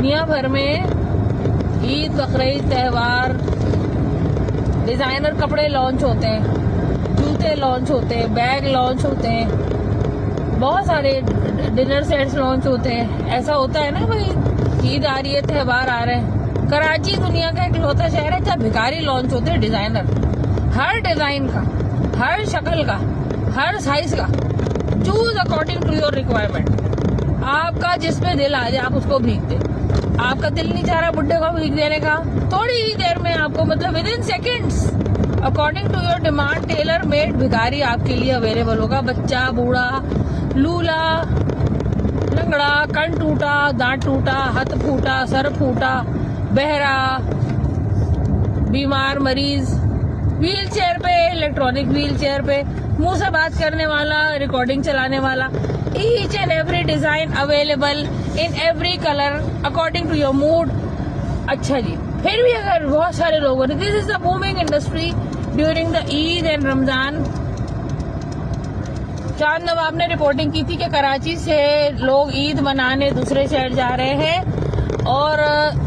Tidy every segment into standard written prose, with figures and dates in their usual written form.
दुनिया भर में ईद, बकरीद, त्यौहार, डिजाइनर कपड़े लॉन्च होते हैं, जूते लॉन्च होते हैं, बैग लॉन्च होते हैं, बहुत सारे डिनर सेट्स लॉन्च होते हैं। ऐसा होता है ना भाई, ईद आ रही है, त्यौहार आ रहे हैं। कराची दुनिया का इकलौता शहर है जहाँ भिखारी लॉन्च होते हैं, डिजाइनर, हर डिजाइन का, हर शक्ल का, हर साइज का। Choose according to your requirement. आपका जिसमें दिल आ जाए आप उसको भीग दे। आपका दिल नहीं चाह रहा बुड्ढे को भीग देने का, थोड़ी ही देर में आपको, मतलब within seconds, according to your demand, tailor made भिखारी आपके लिए अवेलेबल होगा। बच्चा, बूढ़ा, लूला, लंगड़ा, कण टूटा, दांत टूटा, हाथ फूटा, सर फूटा, बहरा, बीमार मरीज, व्हील चेयर पे, इलेक्ट्रॉनिक व्हील चेयर पे, मुंह से बात करने वाला, रिकॉर्डिंग चलाने वाला, each and every design available in every colour according to your mood. अच्छा जी, फिर भी अगर बहुत सारे लोगों ने, this is the booming industry during the Eid and Ramzan. Chand Nawab ने रिपोर्टिंग की थी कि कराची से लोग ईद मनाने दूसरे शहर जा रहे हैं, और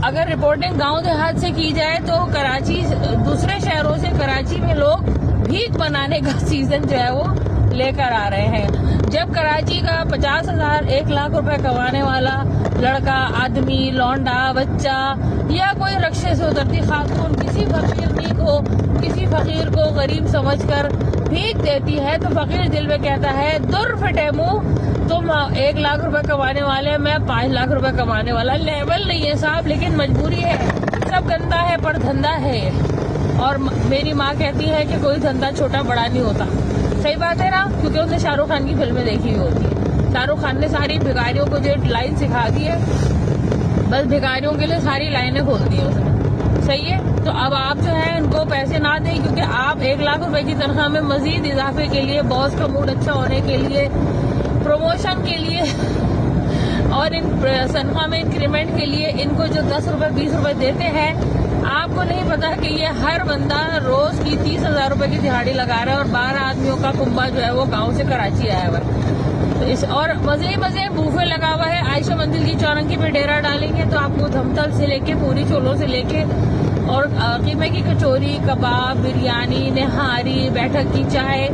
अगर रिपोर्टिंग गांव देहात से की जाए तो कराची, दूसरे शहरों से कराची में लोग भीख बनाने का सीजन जो है वो लेकर आ रहे हैं। जब कराची का 50,000, 1 लाख रुपए कमाने वाला लड़का, आदमी, लौंडा, बच्चा या कोई रक्शे से उतरती खातून किसी फकीर को गरीब समझकर भीख देती है, तो फकीर दिल में कहता है, दुर फटे मुंह, तुम 1 लाख रुपए कमाने वाले, मैं 5 लाख रुपए कमाने वाला। लेवल नहीं है साहब, लेकिन मजबूरी है। सब गंदा है पर धंधा है। और मेरी माँ कहती है कि कोई धंधा छोटा बड़ा नहीं होता। सही बात है ना, क्योंकि उसने शाहरुख खान की फिल्में देखी हुई होती है। शाहरुख खान ने सारी भिखारियों को जो लाइन सिखा दी है, बस भिखारियों के लिए सारी लाइनें खोल दी है उसने। सही है, तो अब आप जो है इनको पैसे ना दें, क्योंकि आप 1 लाख रुपए की तनख्वाह में मजीद इजाफे के लिए, बॉस का मूड अच्छा होने के लिए, प्रमोशन के लिए और इन तनख्वाह में इंक्रीमेंट के लिए इनको जो 10 रुपए 20 रुपए देते हैं, आपको नहीं पता कि ये हर बंदा रोज की 30,000 रुपए की दिहाड़ी लगा रहा है, और 12 आदमियों का कुंबा जो है वो गांव से कराची आया हुआ है। तो इस और मजे बूफे लगा हुआ है। आयशा मंजिल की चौरंगी पे डेरा डालेंगे तो आपको धमतल से लेके, पूरी छोलों से लेके, और कीमे की कचौरी, कबाब, बिरयानी, निहारी, बैठक की चाय,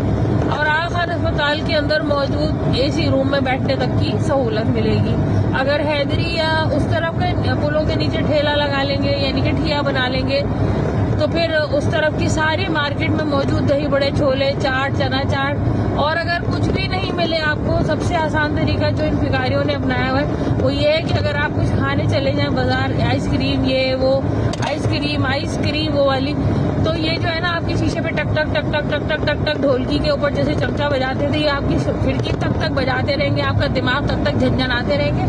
और आगा खान अस्पताल के अंदर मौजूद एसी रूम में बैठने तक की सहूलत मिलेगी। अगर हैदरी या उस तरफ के पुलों के नीचे ठेला लगा लेंगे, यानी कि ठिया बना लेंगे, तो फिर उस तरफ की सारी मार्केट में मौजूद दही बड़े, छोले, चाट, चना चाट। और अगर कुछ भी नहीं मिले आपको, सबसे आसान तरीका जो इन भिखारियों ने अपनाया हुआ है वो ये है कि अगर आप कुछ खाने चले जाएं बाजार, आइसक्रीम, ये वो आइसक्रीम वो वाली, तो ये जो है ना आपकी शीशे पे टक टक टक टक टक टक टक टक ढोलकी के ऊपर जैसे चमचा बजाते थे, ये आपकी खिड़की तक तक बजाते रहेंगे, आपका दिमाग तक तक झंझनाते रहेंगे,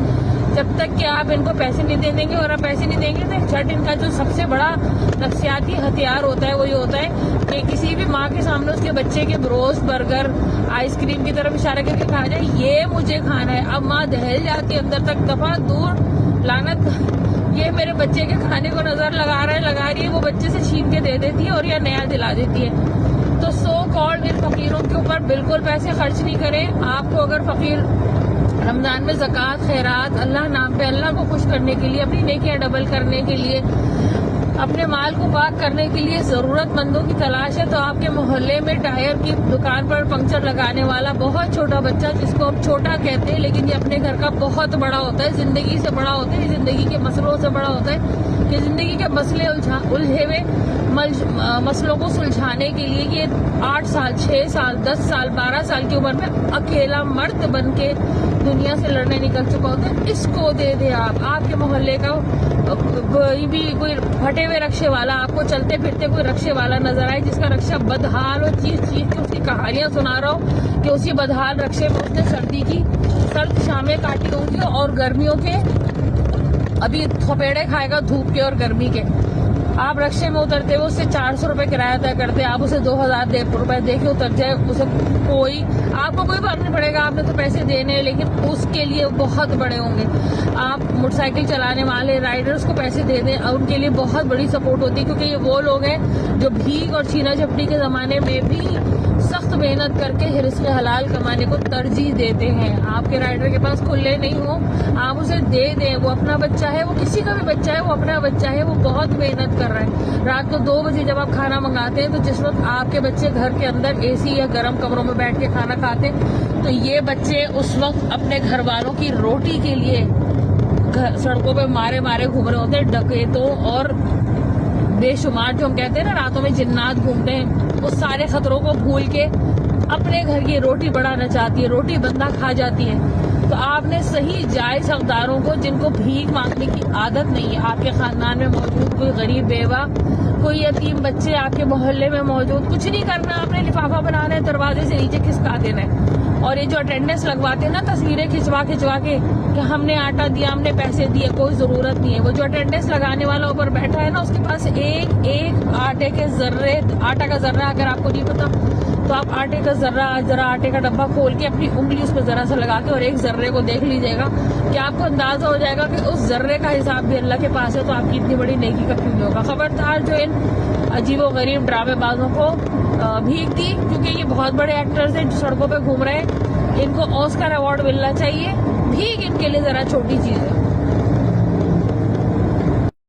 जब तक कि आप इनको पैसे नहीं दे देंगे। और आप पैसे नहीं देंगे तो झट इनका जो सबसे बड़ा नफ्सियाती हथियार होता है वो ये होता है कि किसी भी माँ के सामने उसके बच्चे के रोस्ट, बर्गर, आइसक्रीम की तरफ इशारा करके कहा जाए ये मुझे खाना है। अब माँ दहल जाती है अंदर तक, दफा दूर, लानत, ये मेरे बच्चे के खाने को नजर लगा रही है, वो बच्चे से छीन के दे देती है और या नया दिला देती है। तो सो कॉल्ड इन फकीरों के ऊपर बिल्कुल पैसे खर्च नहीं करें। आपको अगर फकीर रमजान में ज़कात, खैरात, अल्लाह नाम पे, अल्लाह को खुश करने के लिए, अपनी नेकियां डबल करने के लिए, अपने माल को पाक करने के लिए जरूरतमंदों की तलाश है, तो आपके मोहल्ले में टायर की दुकान पर पंक्चर लगाने वाला बहुत छोटा बच्चा, जिसको हम छोटा कहते हैं लेकिन ये अपने घर का बहुत बड़ा होता है, जिंदगी से बड़ा होता है, जिंदगी के मसलों से बड़ा होता है, कि जिंदगी के मसले उलझे हुए मसलों को सुलझाने के लिए ये 8 साल, 6 साल, 10 साल, 12 साल की उम्र में अकेला मर्द बन के दुनिया से लड़ने निकल चुका होता है। इसको दे दे आप। आपके मोहल्ले का कोई फटे हुए रक्शे वाला, आपको चलते फिरते कोई रक्शे वाला नजर आए जिसका रक्शा बदहाल और चीज के उसकी कहानियां सुना रहा हो कि उसी बदहाल रक्शे में उसने सर्द शामें काटी होंगी और गर्मियों के अभी थपेड़े खाएगा, धूप के और गर्मी के। आप रक्शे में उतरते हुए उससे 400 रुपए किराया तय करते, आप उसे 2,000 रुपए दे के उतर जाए, उसे आपको कोई फर्क नहीं पड़ेगा, आपने तो पैसे देने हैं, लेकिन उसके लिए बहुत बड़े होंगे। आप मोटरसाइकिल चलाने वाले राइडर्स को पैसे दे दें, उनके लिए बहुत बड़ी सपोर्ट होती है, क्योंकि ये वो लोग हैं जो भीख और छीना झपटी के जमाने में भी सख्त मेहनत करके रिस्क हलाल कमाने को तरजीह देते हैं। आपके राइडर के पास खुले नहीं हो, आप उसे दे दें। वो अपना बच्चा है, वो किसी का भी बच्चा है, वो अपना बच्चा है, वो बहुत मेहनत कर रहा है। रात को 2 बजे जब आप खाना मंगाते हैं तो जिस वक्त आपके बच्चे घर के अंदर एसी या गर्म कमरों में बैठ के खाना खाते हैं, तो ये बच्चे उस वक्त अपने घर वालों की रोटी के लिए सड़कों पे मारे मारे घूम रहे होते हैं। डकैतों और बेशुमार जो हम कहते हैं ना रातों में जिन्नात घूमते हैं, वो सारे खतरों को भूल के अपने घर की रोटी बढ़ाना चाहती है, रोटी बंदा खा जाती है। तो आपने सही जायज हकदारों को, जिनको भीख मांगने की आदत नहीं है, आपके खानदान में मौजूद कोई गरीब बेवा, कोई यतीम बच्चे आपके मोहल्ले में मौजूद, कुछ नहीं करना, आपने लिफाफा बनाना है, दरवाजे से नीचे खिसका देना है। और ये जो अटेंडेंस लगवाते हैं ना तस्वीरें खिंचवा खिंचवा के कि हमने आटा दिया, हमने पैसे दिए, कोई जरूरत नहीं है। वो जो अटेंडेंस लगाने वाला ऊपर बैठा है ना, उसके पास एक एक आटे के जर्रे, आटा का जर्रा अगर आपको नहीं पता तो आप आटे का जरा आटे का डब्बा खोल के अपनी उंगली उस पर जरा सा लगा के और एक जर्रे को देख लीजिएगा कि आपको अंदाजा हो जाएगा कि उस जर्रे का हिसाब भी अल्लाह के पास है, तो आपकी इतनी बड़ी नेकी का क्यों नहीं होगा। खबरदार जो इन अजीबो गरीब ड्रामेबाजों को भीख दी, क्योंकि ये बहुत बड़े एक्टर्स हैं जो सड़कों पे घूम रहे हैं, इनको ऑस्कर अवार्ड मिलना चाहिए। भीख इनके लिए जरा छोटी चीज है।